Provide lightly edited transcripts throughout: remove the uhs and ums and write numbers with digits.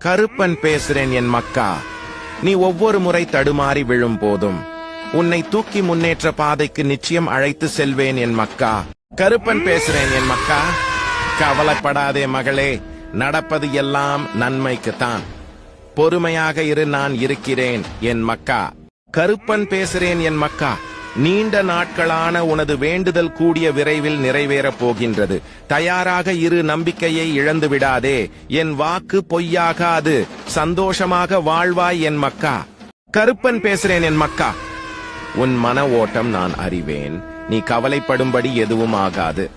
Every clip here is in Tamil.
கருப்பன் பேசுறேன் என் மக்கா. நீ ஒவ்வொரு முறை தடுமாறி விழும் போதும் உன்னை தூக்கி முன்னேற்ற பாதைக்கு நிச்சயம் அழைத்து செல்வேன் என் மக்கா. கருப்பன் பேசுறேன் என் மக்கா. கவலைப்படாதே மகளே, நடப்பது எல்லாம் நன்மைக்குத்தான். பொறுமையாக இரு, நான் இருக்கிறேன் என் மக்கா. கருப்பன் பேசுறேன் என் மக்கா. நீண்ட நாட்களான உனது வேண்டுதல் கூடிய விரைவில் நிறைவேறப் போகின்றது. தயாராக இரு, நம்பிக்கையை இழந்து விடாதே. என் வாக்கு பொய்யாகாது. சந்தோஷமாக வாழ்வாய் என் மக்கா. கருப்பன் பேசுறேன் என் மக்கா. உன் மன ஓட்டம் நான் அறிவேன். நீ கவலைப்படும்படி எதுவும் ஆகாது.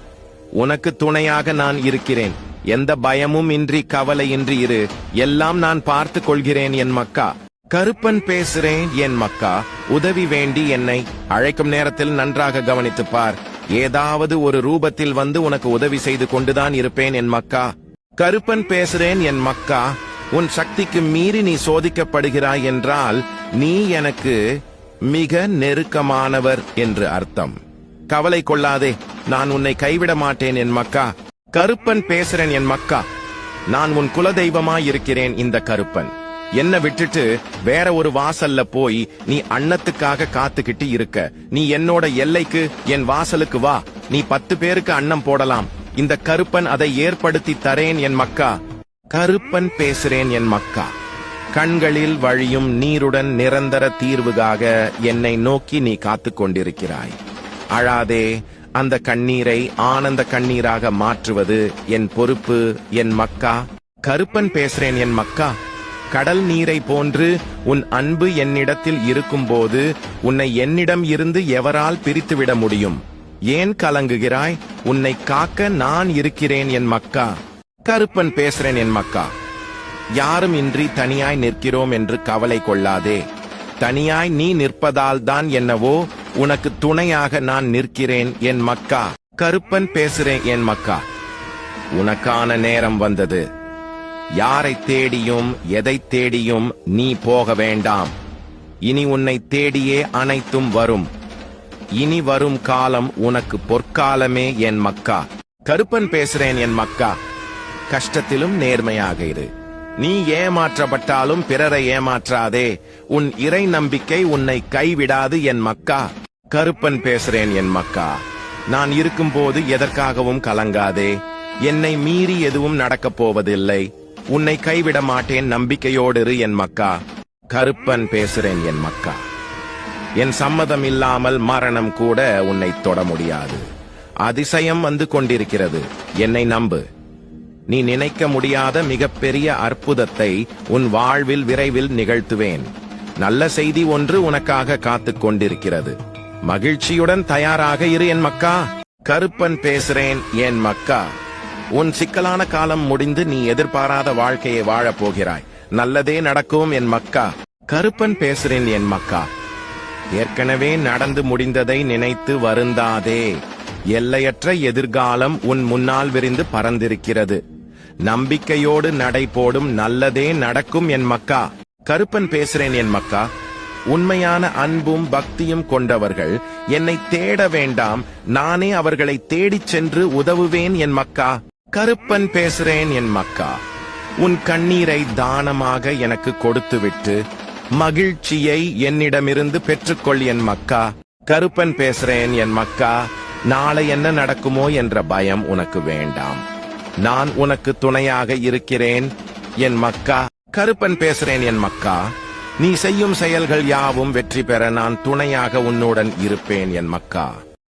உனக்கு துணையாக நான் இருக்கிறேன். எந்த பயமும் இன்றி கவலையின்றி இரு. எல்லாம் நான் பார்த்து கொள்கிறேன் என் மக்கா. கருப்பன் பேசுறேன் என் மக்கா. உதவி வேண்டி என்னை அழைக்கும் நேரத்தில் நன்றாக கவனித்துப் பார். ஏதாவது ஒரு ரூபத்தில் வந்து உனக்கு உதவி செய்து கொண்டுதான் இருப்பேன் என் மக்கா. கருப்பன் பேசுறேன் என் மக்கா. உன் சக்திக்கு மீறி நீ சோதிக்கப்படுகிறாய் என்றால் நீ எனக்கு மிக நெருக்கமானவர் என்று அர்த்தம். கவலை கொள்ளாதே, நான் உன்னை கைவிட மாட்டேன் என் மக்கா. கருப்பன் பேசுறேன் என் மக்கா. நான் உன் குலதெய்வமாயிருக்கிறேன். இந்த கருப்பன் என்ன விட்டுட்டு வேற ஒரு வாசல்ல போய் நீ அன்னத்துக்காக காத்துக்கிட்டு இருக்க. நீ என்னோட எல்லைக்கு, என் வாசலுக்கு வா. நீ 10 பேருக்கு அன்னம் போடலாம். இந்த கருப்பன் அதை ஏற்படுத்தி தரேன் என் மக்கா. கருப்பன் பேசுறேன் என் மக்கா. கண்களில் வழியும் நீருடன் நிரந்தர தீர்வுகாக என்னை நோக்கி நீ காத்துக் கொண்டிருக்கிறாய். அழாதே. அந்த கண்ணீரை ஆனந்த கண்ணீராக மாற்றுவது என் பொறுப்பு என் மக்கா. கருப்பன் பேசுறேன் என் மக்கா. கடல் நீரை போன்று உன் அன்பு என்னிடத்தில் இருக்கும்போது உன்னை என்னிடம் இருந்து எவரால் பிரித்துவிட முடியும்? ஏன் கலங்குகிறாய்? உன்னை காக்க நான் இருக்கிறேன் என் மக்கா. கருப்பன் பேசுறேன் என் மக்கா. யாரும் இன்றி தனியாய் நிற்கிறோம் என்று கவலை கொள்ளாதே. தனியாய் நீ நிற்பதால் தான் என்னவோ உனக்கு துணையாக நான் நிற்கிறேன் என் மக்கா. கருப்பன் பேசுறேன் என் மக்கா. உனக்கான நேரம் வந்தது. யாரை தேடியும் எதை தேடியும் நீ போக வேண்டாம். இனி உன்னை தேடியே அனைத்தும் வரும். இனி வரும் காலம் உனக்கு பொற்காலமே என் மக்கா. கருப்பன் பேசுறேன் என் மக்கா. கஷ்டத்திலும் நேர்மையாக இரு. நீ ஏமாற்றப்பட்டாலும் பிறரை ஏமாற்றாதே. உன் இறை நம்பிக்கை உன்னை கைவிடாது என் மக்கா. கருப்பன் பேசுறேன் என் மக்கா. நான் இருக்கும்போது எதற்காகவும் கலங்காதே. என்னை மீறி எதுவும் நடக்கப் போவதில்லை. உன்னை கைவிட மாட்டேன், நம்பிக்கையோடு இரு என் மக்கா. கருப்பன் பேசுறேன் என் மக்கா. என் சம்மதம் இல்லாமல் மரணம் கூட உன்னை தொட முடியாது. அதிசயம் வந்து கொண்டிருக்கிறது. என்னை நம்பு. நீ நினைக்க முடியாத மிகப்பெரிய அற்புதத்தை உன் வாழ்வில் விரைவில் நிகழ்த்துவேன். நல்ல செய்தி ஒன்று உனக்காக காத்துக் கொண்டிருக்கிறது. மகிழ்ச்சியுடன் தயாராக இரு என் மக்கா. கருப்பன் பேசுறேன் என் மக்கா. உன் சிக்கலான காலம் முடிந்து நீ எதிர்பாராத வாழ்க்கையை வாழப் போகிறாய். நல்லதே நடக்கும் என் மக்கா. கருப்பன் பேசுறேன் என் மக்கா. ஏற்கனவே நடந்து முடிந்ததை நினைத்து வருந்தாதே. எல்லையற்ற எதிர்காலம் உன் முன்னால் விரிந்து பறந்திருக்கிறது. நம்பிக்கையோடு நடை போடும், நல்லதே நடக்கும் என் மக்கா. கருப்பன் பேசுறேன் என் மக்கா. உண்மையான அன்பும் பக்தியும் கொண்டவர்கள் என்னை தேட வேண்டாம், நானே அவர்களை தேடிச் சென்று உதவுவேன் என் மக்கா. கருப்பன் பேசுறேன் என் மக்கா. உன் கண்ணீரை தானமாக எனக்கு கொடுத்துவிட்டு மகிழ்ச்சியை என்னிடமிருந்து பெற்றுக்கொள் என் மக்கா. கருப்பன் பேசுறேன் என் மக்கா. நாளை என்ன நடக்குமோ என்ற பயம் உனக்கு வேண்டாம். நான் உனக்கு துணையாக இருக்கிறேன் என் மக்கா. கருப்பன் பேசுறேன் என் மக்கா. நீ செய்யும் செயல்கள் யாவும் வெற்றி பெற நான் துணையாக உன்னுடன் இருப்பேன் என் மக்கா.